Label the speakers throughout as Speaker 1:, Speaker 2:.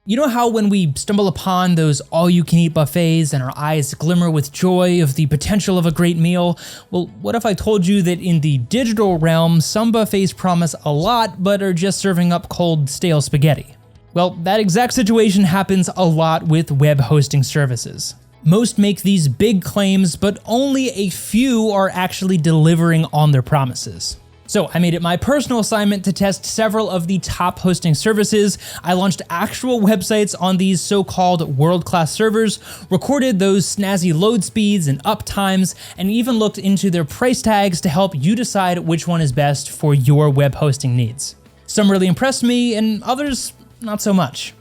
Speaker 1: You know how when we stumble upon those all-you-can-eat buffets and our eyes glimmer with joy of the potential of a great meal? Well, what if I told you that in the digital realm, some buffets promise a lot but are just serving up cold, stale spaghetti? Well, that exact situation happens a lot with web hosting services. Most make these big claims, but only a few are actually delivering on their promises. So I made it my personal assignment to test several of the top hosting services. I launched actual websites on these so-called world-class servers, recorded those snazzy load speeds and uptimes, and even looked into their price tags to help you decide which one is best for your web hosting needs. Some really impressed me, and others not so much.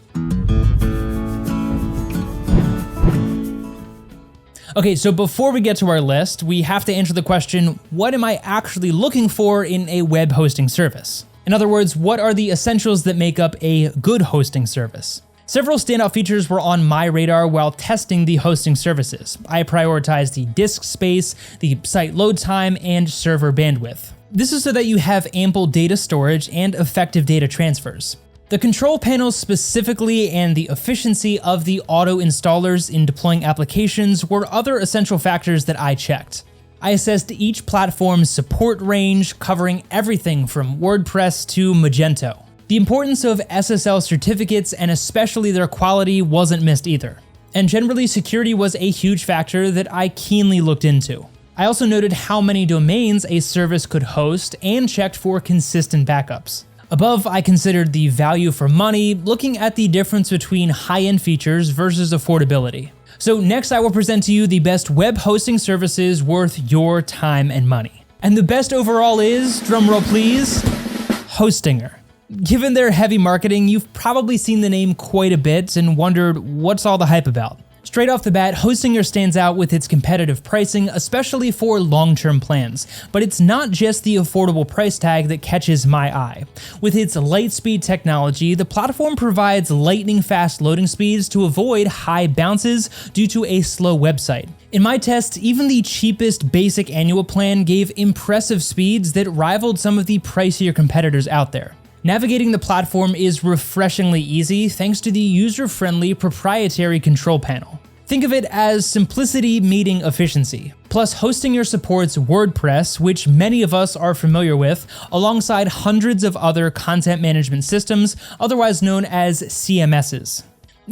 Speaker 1: Okay, so before we get to our list, we have to answer the question, what am I actually looking for in a web hosting service? In other words, what are the essentials that make up a good hosting service? Several standout features were on my radar while testing the hosting services. I prioritized the disk space, the site load time, and server bandwidth. This is so that you have ample data storage and effective data transfers. The control panels specifically and the efficiency of the auto installers in deploying applications were other essential factors that I checked. I assessed each platform's support range, covering everything from WordPress to Magento. The importance of SSL certificates and especially their quality wasn't missed either. And generally, security was a huge factor that I keenly looked into. I also noted how many domains a service could host and checked for consistent backups. Above, I considered the value for money, looking at the difference between high-end features versus affordability. So next I will present to you the best web hosting services worth your time and money. And the best overall is, drumroll please, Hostinger. Given their heavy marketing, you've probably seen the name quite a bit and wondered what's all the hype about. Straight off the bat, Hostinger stands out with its competitive pricing, especially for long-term plans. But it's not just the affordable price tag that catches my eye. With its Lightspeed technology, the platform provides lightning-fast loading speeds to avoid high bounces due to a slow website. In my test, even the cheapest basic annual plan gave impressive speeds that rivaled some of the pricier competitors out there. Navigating the platform is refreshingly easy thanks to the user-friendly proprietary control panel. Think of it as simplicity meeting efficiency. Plus, Hostinger supports WordPress, which many of us are familiar with, alongside hundreds of other content management systems, otherwise known as CMSs.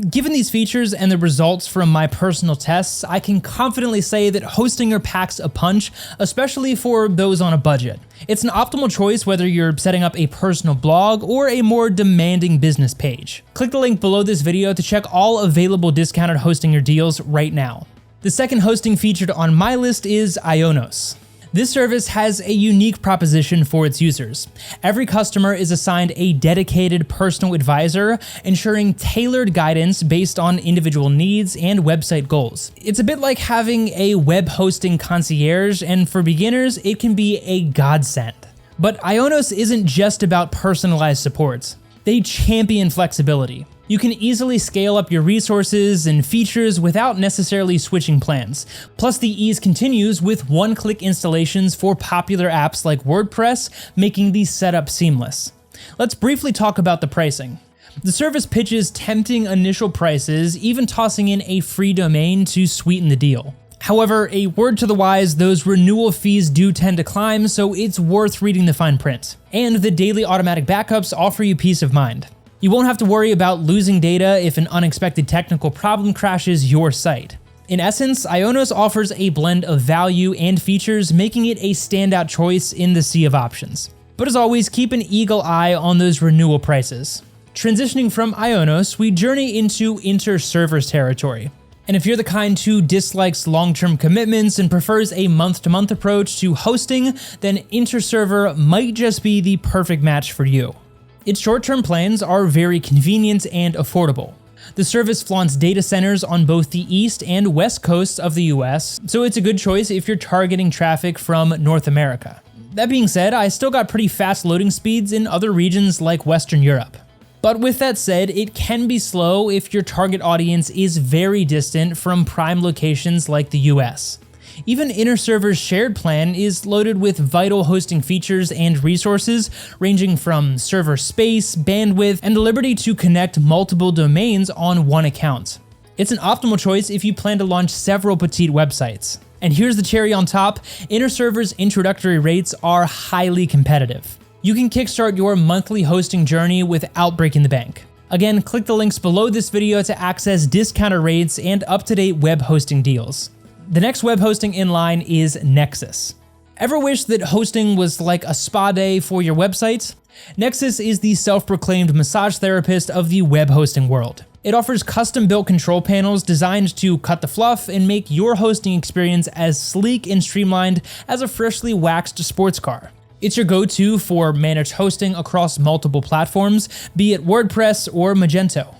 Speaker 1: Given these features and the results from my personal tests, I can confidently say that Hostinger packs a punch, especially for those on a budget. It's an optimal choice whether you're setting up a personal blog or a more demanding business page. Click the link below this video to check all available discounted Hostinger deals right now. The second hosting featured on my list is IONOS. This service has a unique proposition for its users. Every customer is assigned a dedicated personal advisor, ensuring tailored guidance based on individual needs and website goals. It's a bit like having a web hosting concierge, and for beginners, it can be a godsend. But IONOS isn't just about personalized support. They champion flexibility. You can easily scale up your resources and features without necessarily switching plans. Plus, the ease continues with one-click installations for popular apps like WordPress, making the setup seamless. Let's briefly talk about the pricing. The service pitches tempting initial prices, even tossing in a free domain to sweeten the deal. However, a word to the wise, those renewal fees do tend to climb, so it's worth reading the fine print. And the daily automatic backups offer you peace of mind. You won't have to worry about losing data if an unexpected technical problem crashes your site. In essence, IONOS offers a blend of value and features, making it a standout choice in the sea of options. But as always, keep an eagle eye on those renewal prices. Transitioning from IONOS, we journey into InterServer's territory. And if you're the kind who dislikes long-term commitments and prefers a month-to-month approach to hosting, then InterServer might just be the perfect match for you. Its short-term plans are very convenient and affordable. The service flaunts data centers on both the east and west coasts of the US, so it's a good choice if you're targeting traffic from North America. That being said, I still got pretty fast loading speeds in other regions like Western Europe. But with that said, it can be slow if your target audience is very distant from prime locations like the US. Even InterServer's shared plan is loaded with vital hosting features and resources ranging from server space, bandwidth, and the liberty to connect multiple domains on one account. It's an optimal choice if you plan to launch several petite websites. And here's the cherry on top, InterServer's introductory rates are highly competitive. You can kickstart your monthly hosting journey without breaking the bank. Again, click the links below this video to access discounted rates and up-to-date web hosting deals. The next web hosting in line is Nexcess. Ever wish that hosting was like a spa day for your website? Nexcess is the self-proclaimed massage therapist of the web hosting world. It offers custom-built control panels designed to cut the fluff and make your hosting experience as sleek and streamlined as a freshly waxed sports car. It's your go-to for managed hosting across multiple platforms, be it WordPress or Magento.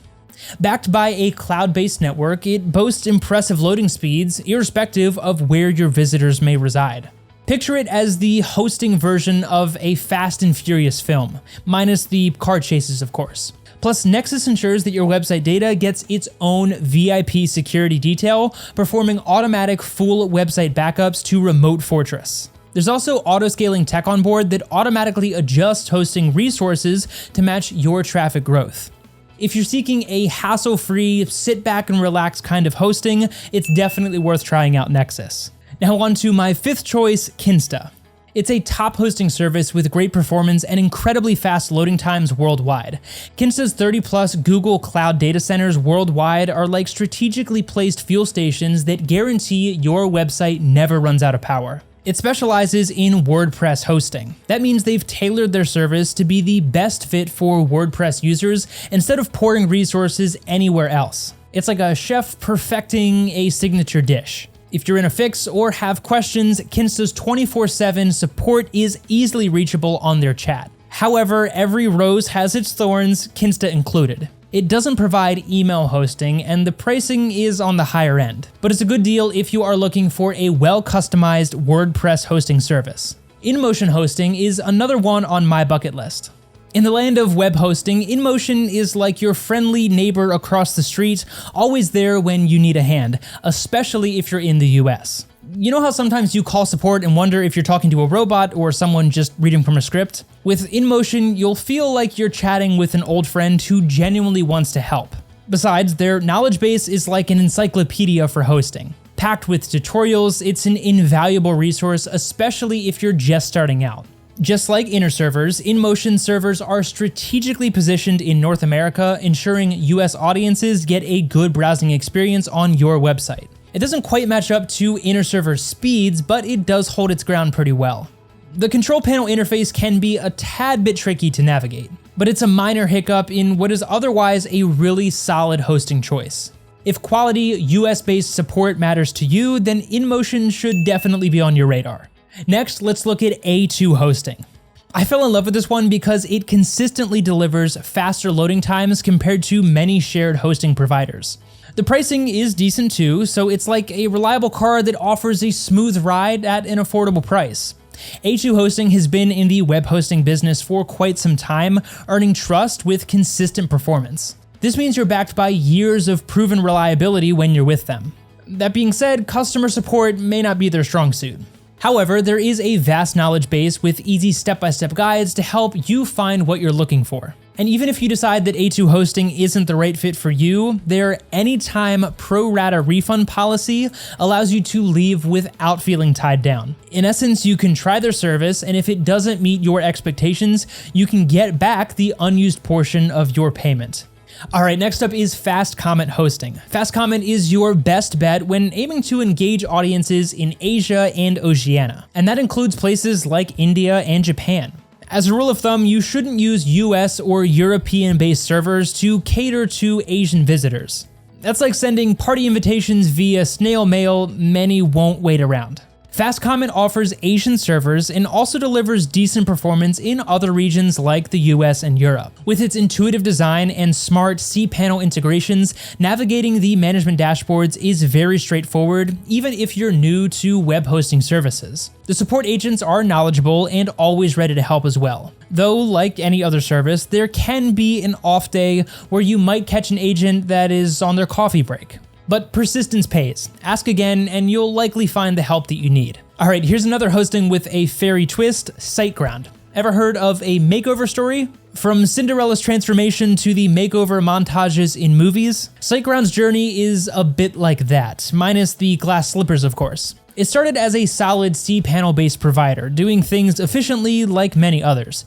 Speaker 1: Backed by a cloud-based network, it boasts impressive loading speeds, irrespective of where your visitors may reside. Picture it as the hosting version of a Fast and Furious film, minus the car chases, of course. Plus, Nexcess ensures that your website data gets its own VIP security detail, performing automatic full website backups to Remote Fortress. There's also auto-scaling tech on board that automatically adjusts hosting resources to match your traffic growth. If you're seeking a hassle-free, sit back and relax kind of hosting, it's definitely worth trying out Nexcess. Now on to my fifth choice, Kinsta. It's a top hosting service with great performance and incredibly fast loading times worldwide. Kinsta's 30+ Google Cloud data centers worldwide are like strategically placed fuel stations that guarantee your website never runs out of power. It specializes in WordPress hosting. That means they've tailored their service to be the best fit for WordPress users instead of pouring resources anywhere else. It's like a chef perfecting a signature dish. If you're in a fix or have questions, Kinsta's 24/7 support is easily reachable on their chat. However, every rose has its thorns, Kinsta included. It doesn't provide email hosting, and the pricing is on the higher end, but it's a good deal if you are looking for a well-customized WordPress hosting service. InMotion hosting is another one on my bucket list. In the land of web hosting, InMotion is like your friendly neighbor across the street, always there when you need a hand, especially if you're in the US. You know how sometimes you call support and wonder if you're talking to a robot or someone just reading from a script? With InMotion, you'll feel like you're chatting with an old friend who genuinely wants to help. Besides, their knowledge base is like an encyclopedia for hosting. Packed with tutorials, it's an invaluable resource, especially if you're just starting out. Just like InterServer's, InMotion servers are strategically positioned in North America, ensuring US audiences get a good browsing experience on your website. It doesn't quite match up to InterServer's speeds, but it does hold its ground pretty well. The control panel interface can be a tad bit tricky to navigate, but it's a minor hiccup in what is otherwise a really solid hosting choice. If quality US-based support matters to you, then InMotion should definitely be on your radar. Next, let's look at A2 hosting. I fell in love with this one because it consistently delivers faster loading times compared to many shared hosting providers. The pricing is decent too, so it's like a reliable car that offers a smooth ride at an affordable price. A2 hosting has been in the web hosting business for quite some time, earning trust with consistent performance. This means you're backed by years of proven reliability when you're with them. That being said, customer support may not be their strong suit. However, there is a vast knowledge base with easy step-by-step guides to help you find what you're looking for. And even if you decide that A2 hosting isn't the right fit for you, their anytime pro rata refund policy allows you to leave without feeling tied down. In essence, you can try their service, and if it doesn't meet your expectations, you can get back the unused portion of your payment. Alright, next up is FastComet hosting. FastComet is your best bet when aiming to engage audiences in Asia and Oceania, and that includes places like India and Japan. As a rule of thumb, you shouldn't use US or European-based servers to cater to Asian visitors. That's like sending party invitations via snail mail, many won't wait around. FastComet offers Asian servers and also delivers decent performance in other regions like the US and Europe. With its intuitive design and smart cPanel integrations, navigating the management dashboards is very straightforward, even if you're new to web hosting services. The support agents are knowledgeable and always ready to help as well. Though, like any other service, there can be an off day where you might catch an agent that is on their coffee break. But persistence pays. Ask again and you'll likely find the help that you need. Alright, here's another hosting with a fairy twist, SiteGround. Ever heard of a makeover story? From Cinderella's transformation to the makeover montages in movies, SiteGround's journey is a bit like that, minus the glass slippers of course. It started as a solid cPanel based provider, doing things efficiently like many others.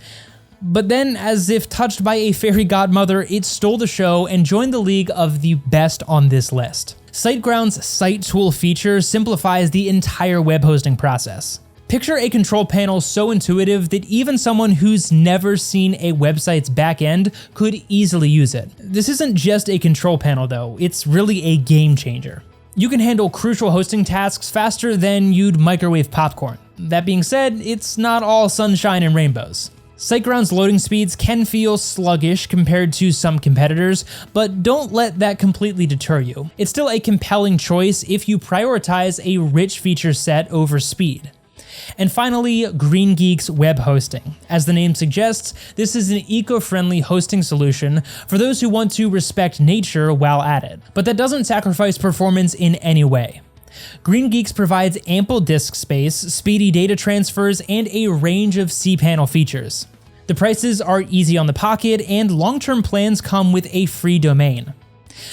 Speaker 1: But then, as if touched by a fairy godmother, it stole the show and joined the league of the best on this list. SiteGround's Site Tool feature simplifies the entire web hosting process. Picture a control panel so intuitive that even someone who's never seen a website's back end could easily use it. This isn't just a control panel though, it's really a game changer. You can handle crucial hosting tasks faster than you'd microwave popcorn. That being said, it's not all sunshine and rainbows. SiteGround's loading speeds can feel sluggish compared to some competitors, but don't let that completely deter you. It's still a compelling choice if you prioritize a rich feature set over speed. And finally, GreenGeeks web hosting. As the name suggests, this is an eco-friendly hosting solution for those who want to respect nature while at it. But that doesn't sacrifice performance in any way. GreenGeeks provides ample disk space, speedy data transfers, and a range of cPanel features. The prices are easy on the pocket, and long-term plans come with a free domain.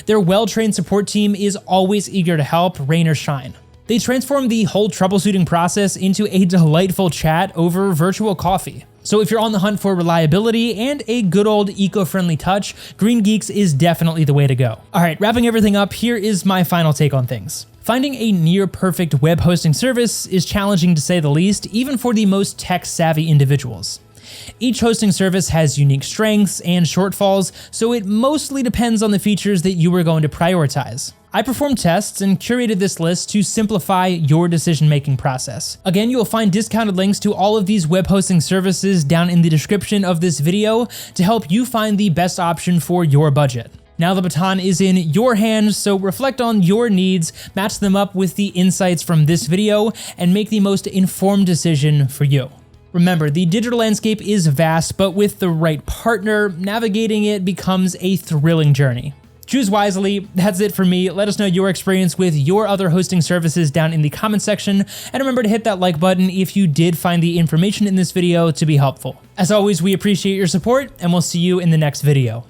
Speaker 1: Their well-trained support team is always eager to help, rain or shine. They transform the whole troubleshooting process into a delightful chat over virtual coffee. So if you're on the hunt for reliability and a good old eco-friendly touch, GreenGeeks is definitely the way to go. Alright, wrapping everything up, here is my final take on things. Finding a near-perfect web hosting service is challenging to say the least, even for the most tech-savvy individuals. Each hosting service has unique strengths and shortfalls, so it mostly depends on the features that you are going to prioritize. I performed tests and curated this list to simplify your decision-making process. Again, you'll find discounted links to all of these web hosting services down in the description of this video to help you find the best option for your budget. Now the baton is in your hands, so reflect on your needs, match them up with the insights from this video, and make the most informed decision for you. Remember, the digital landscape is vast, but with the right partner, navigating it becomes a thrilling journey. Choose wisely. That's it for me. Let us know your experience with your other hosting services down in the comment section, and remember to hit that like button if you did find the information in this video to be helpful. As always, we appreciate your support, and we'll see you in the next video.